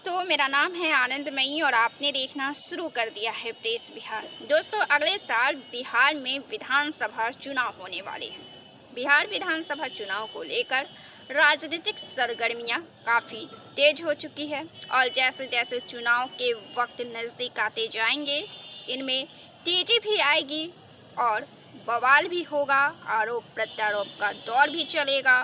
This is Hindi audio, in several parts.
दोस्तों, मेरा नाम है आनंदमयी और आपने देखना शुरू कर दिया है प्रेस बिहार। दोस्तों, अगले साल बिहार में विधानसभा चुनाव होने वाले हैं। बिहार विधानसभा चुनाव को लेकर राजनीतिक सरगर्मियां काफ़ी तेज हो चुकी है और जैसे जैसे चुनाव के वक्त नज़दीक आते जाएंगे, इनमें तेजी भी आएगी और बवाल भी होगा, आरोप प्रत्यारोप का दौर भी चलेगा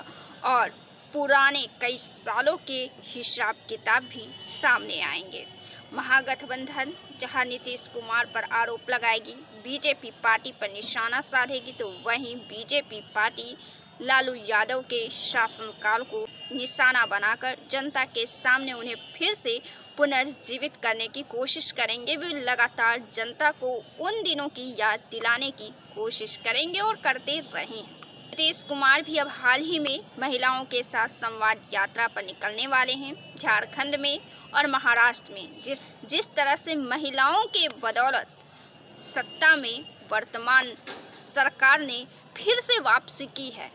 और पुराने कई सालों के हिसाब किताब भी सामने आएंगे। महागठबंधन जहां नीतीश कुमार पर आरोप लगाएगी, बीजेपी पार्टी पर निशाना साधेगी, तो वहीं बीजेपी पार्टी लालू यादव के शासनकाल को निशाना बनाकर जनता के सामने उन्हें फिर से पुनर्जीवित करने की कोशिश करेंगे। वे लगातार जनता को उन दिनों की याद दिलाने की कोशिश करेंगे और करते रहे हैं। नीतीश कुमार भी अब हाल ही में महिलाओं के साथ संवाद यात्रा पर निकलने वाले हैं। झारखंड में और महाराष्ट्र में जिस तरह से महिलाओं के बदौलत सत्ता में वर्तमान सरकार ने फिर से वापसी की है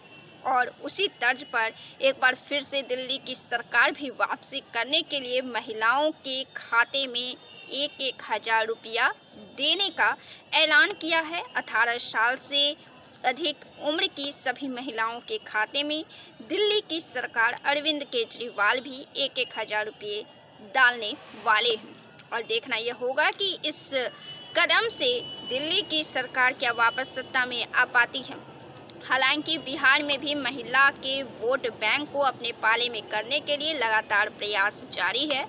और उसी तर्ज पर एक बार फिर से दिल्ली की सरकार भी वापसी करने के लिए महिलाओं के खाते में 1,000 रुपया देने का ऐलान किया है। 18 साल से अधिक उम्र की सभी महिलाओं के खाते में दिल्ली की सरकार अरविंद केजरीवाल भी 1,000 रुपये डालने वाले हैं और देखना यह होगा कि इस कदम से दिल्ली की सरकार क्या वापस सत्ता में आ पाती है। हालांकि बिहार में भी महिला के वोट बैंक को अपने पाले में करने के लिए लगातार प्रयास जारी है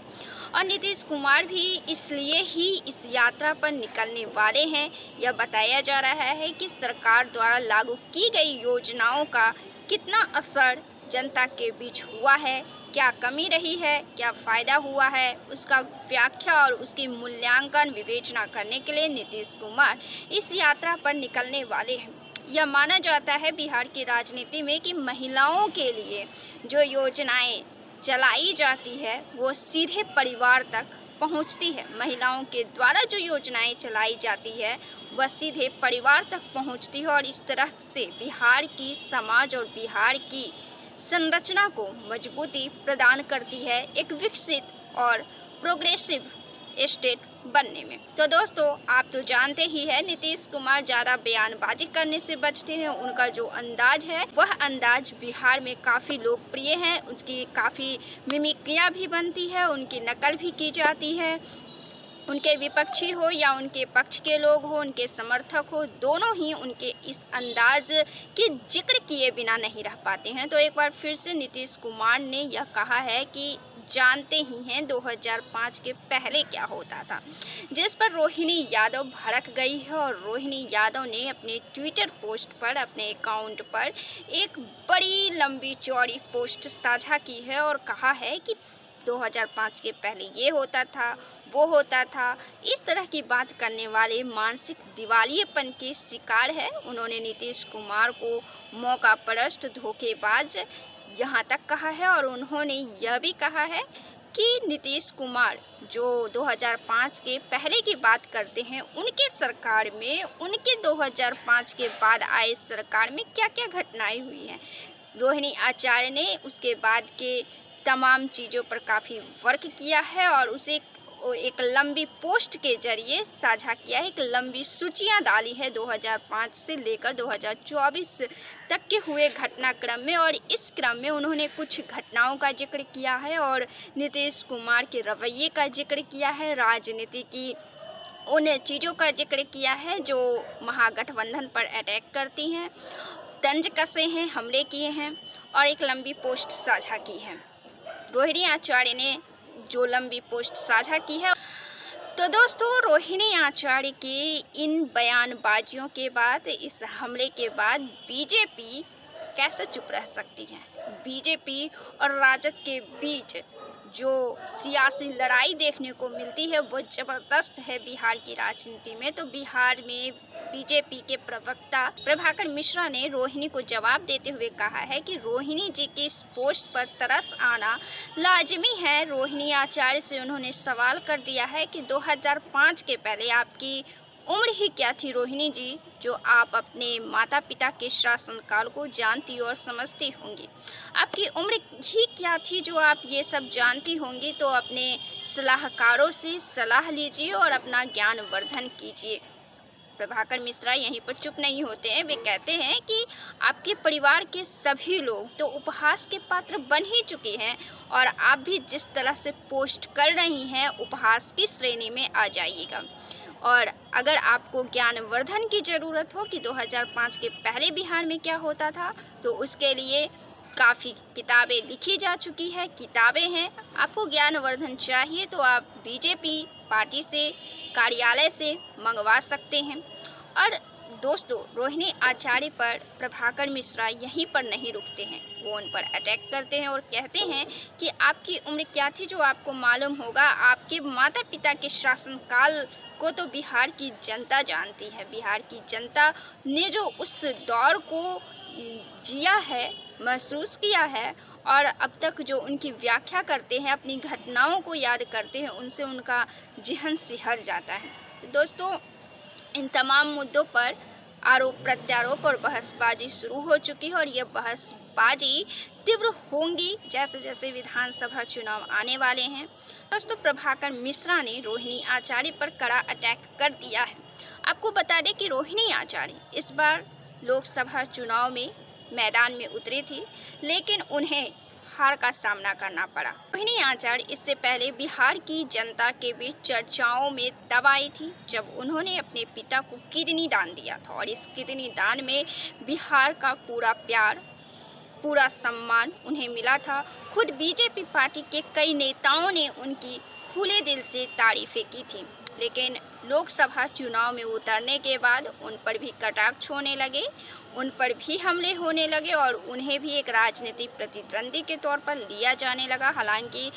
और नीतीश कुमार भी इसलिए ही इस यात्रा पर निकलने वाले हैं। यह बताया जा रहा है कि सरकार द्वारा लागू की गई योजनाओं का कितना असर जनता के बीच हुआ है, क्या कमी रही है, क्या फ़ायदा हुआ है, उसका व्याख्या और उसकी मूल्यांकन विवेचना करने के लिए नीतीश कुमार इस यात्रा पर निकलने वाले हैं। यह माना जाता है बिहार की राजनीति में कि महिलाओं के लिए जो योजनाएं चलाई जाती है वो सीधे परिवार तक पहुंचती है। महिलाओं के द्वारा जो योजनाएं चलाई जाती है वह सीधे परिवार तक पहुंचती है और इस तरह से बिहार की समाज और बिहार की संरचना को मजबूती प्रदान करती है एक विकसित और प्रोग्रेसिव स्टेट बनने में। तो दोस्तों, आप तो जानते ही है नीतीश कुमार ज़्यादा बयानबाजी करने से बचते हैं। उनका जो अंदाज है वह अंदाज बिहार में काफ़ी लोकप्रिय है। उसकी काफ़ी मिमिक्रियाँ भी बनती है, उनकी नकल भी की जाती है। उनके विपक्षी हो या उनके पक्ष के लोग हो, उनके समर्थक हो, दोनों ही उनके इस अंदाज की जिक्र किए बिना नहीं रह पाते हैं। तो एक बार फिर से नीतीश कुमार ने यह कहा है कि जानते ही हैं 2005 के पहले क्या होता था, जिस पर रोहिणी यादव भड़क गई है और रोहिणी यादव ने अपने ट्विटर पोस्ट पर, अपने अकाउंट पर एक बड़ी लंबी चौड़ी पोस्ट साझा की है और कहा है कि 2005 के पहले ये होता था, वो होता था। इस तरह की बात करने वाले मानसिक दिवालियेपन के शिकार है। उन्होंने नीतीश कुमार को मौकापरस्त, धोखेबाज यहाँ तक कहा है और उन्होंने यह भी कहा है कि नीतीश कुमार जो 2005 के पहले की बात करते हैं, उनके सरकार में, उनके 2005 के बाद आए सरकार में क्या क्या घटनाएं हुई हैं। रोहिणी आचार्य ने उसके बाद के तमाम चीज़ों पर काफ़ी वर्क किया है और उसे एक लंबी पोस्ट के जरिए साझा किया है, एक लंबी सूचियाँ डाली है 2005 से लेकर 2024 तक के हुए घटनाक्रम में और इस क्रम में उन्होंने कुछ घटनाओं का जिक्र किया है और नीतीश कुमार के रवैये का जिक्र किया है, राजनीति की उन चीज़ों का जिक्र किया है जो महागठबंधन पर अटैक करती हैं, तंज कसे हैं, हमले किए हैं और एक लंबी पोस्ट साझा की है। रोहिणी आचार्य ने जो लंबी पोस्ट साझा की है। तो दोस्तों, रोहिणी आचार्य की इन बयानबाजियों के बाद, इस हमले के बाद बीजेपी कैसे चुप रह सकती है। बीजेपी और राजद के बीच जो सियासी लड़ाई देखने को मिलती है वो ज़बरदस्त है बिहार की राजनीति में। तो बिहार में बीजेपी के प्रवक्ता प्रभाकर मिश्रा ने रोहिणी को जवाब देते हुए कहा है कि रोहिणी जी की इस पोस्ट पर तरस आना लाजमी है। रोहिणी आचार्य से उन्होंने सवाल कर दिया है कि 2005 के पहले आपकी उम्र ही क्या थी रोहिणी जी, जो आप अपने माता पिता के शासनकाल को जानती और समझती होंगी। आपकी उम्र ही क्या थी जो आप ये सब जानती होंगी। तो अपने सलाहकारों से सलाह लीजिए और अपना ज्ञान वर्धन कीजिए। प्रभाकर मिश्रा यहीं पर चुप नहीं होते हैं। वे कहते हैं कि आपके परिवार के सभी लोग तो उपहास के पात्र बन ही चुके हैं और आप भी जिस तरह से पोस्ट कर रही हैं उपहास की श्रेणी में आ जाइएगा। और अगर आपको ज्ञानवर्धन की ज़रूरत हो कि 2005 के पहले बिहार में क्या होता था, तो उसके लिए काफ़ी किताबें लिखी जा चुकी है, किताबें हैं। आपको ज्ञानवर्धन चाहिए तो आप बीजेपी पार्टी से, कार्यालय से मंगवा सकते हैं। और दोस्तों, रोहिणी आचार्य पर प्रभाकर मिश्रा यहीं पर नहीं रुकते हैं। वो उन पर अटैक करते हैं और कहते हैं कि आपकी उम्र क्या थी जो आपको मालूम होगा। आपके माता पिता के शासनकाल को तो बिहार की जनता जानती है। बिहार की जनता ने जो उस दौर को जिया है, महसूस किया है और अब तक जो उनकी व्याख्या करते हैं, अपनी घटनाओं को याद करते हैं, उनसे उनका ज़हन सिहर जाता है। तो दोस्तों, इन तमाम मुद्दों पर आरोप प्रत्यारोप और बहसबाजी शुरू हो चुकी है और ये बहसबाजी तीव्र होंगी जैसे जैसे विधानसभा चुनाव आने वाले हैं। दोस्तों, प्रभाकर मिश्रा ने रोहिणी आचार्य पर कड़ा अटैक कर दिया है। आपको बता दें कि रोहिणी आचार्य इस बार लोकसभा चुनाव में मैदान में उतरी थी, लेकिन उन्हें हार का सामना करना पड़ा। रोहिणी आचार्य इससे पहले बिहार की जनता के बीच चर्चाओं में तब आई थी जब उन्होंने अपने पिता को किडनी दान दिया था और इस किडनी दान में बिहार का पूरा प्यार, पूरा सम्मान उन्हें मिला था। खुद बीजेपी पार्टी के कई नेताओं ने उनकी खुले दिल से तारीफें की थी, लेकिन लोकसभा चुनाव में उतरने के बाद उन पर भी कटाक्ष होने लगे, उन पर भी हमले होने लगे और उन्हें भी एक राजनीतिक प्रतिद्वंदी के तौर पर लिया जाने लगा। हालांकि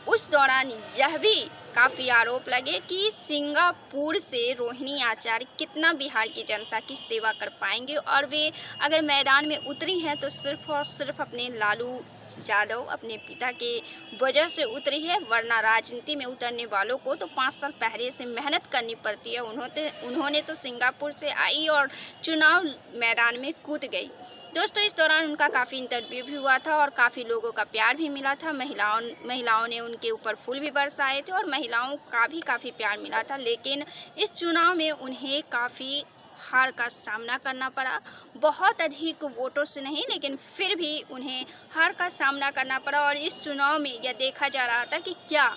उस दौरान यह भी काफ़ी आरोप लगे कि सिंगापुर से रोहिणी आचार्य कितना बिहार की जनता की सेवा कर पाएंगे और वे अगर मैदान में उतरी हैं तो सिर्फ और सिर्फ अपने लालू यादव, अपने पिता के वजह से उतरी है, वरना राजनीति में उतरने वालों को तो 5 साल पहले से मेहनत करनी पड़ती है। उन्होंने तो सिंगापुर से आई और चुनाव मैदान में कूद गई। दोस्तों, इस दौरान उनका काफ़ी इंटरव्यू भी हुआ था और काफ़ी लोगों का प्यार भी मिला था। महिलाओं ने उनके ऊपर फूल भी बरसाए थे और महिलाओं का भी काफ़ी प्यार मिला था, लेकिन इस चुनाव में उन्हें काफ़ी हार का सामना करना पड़ा। बहुत अधिक वोटों से नहीं, लेकिन फिर भी उन्हें हार का सामना करना पड़ा। और इस चुनाव में यह देखा जा रहा था कि क्या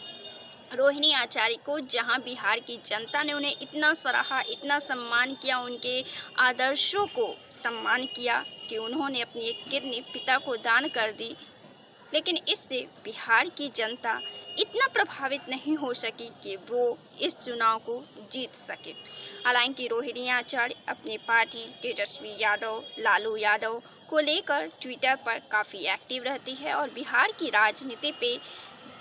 रोहिणी आचार्य को, जहां बिहार की जनता ने उन्हें इतना सराहा, इतना सम्मान किया, उनके आदर्शों को सम्मान किया कि उन्होंने अपनी एक किडनी पिता को दान कर दी, लेकिन इससे बिहार की जनता इतना प्रभावित नहीं हो सकी कि वो इस चुनाव को जीत सके। हालांकि रोहिणी आचार्य अपनी पार्टी तेजस्वी यादव, लालू यादव को लेकर ट्विटर पर काफ़ी एक्टिव रहती है और बिहार की राजनीति पे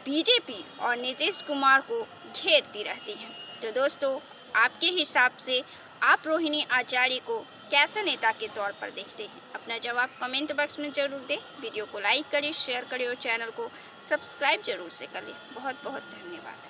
बीजेपी और नीतीश कुमार को घेरती रहती है। तो दोस्तों, आपके हिसाब से आप रोहिणी आचार्य को कैसे नेता के तौर पर देखते हैं? अपना जवाब कमेंट बॉक्स में जरूर दें। वीडियो को लाइक करें, शेयर करें और चैनल को सब्सक्राइब जरूर से करें। बहुत बहुत धन्यवाद।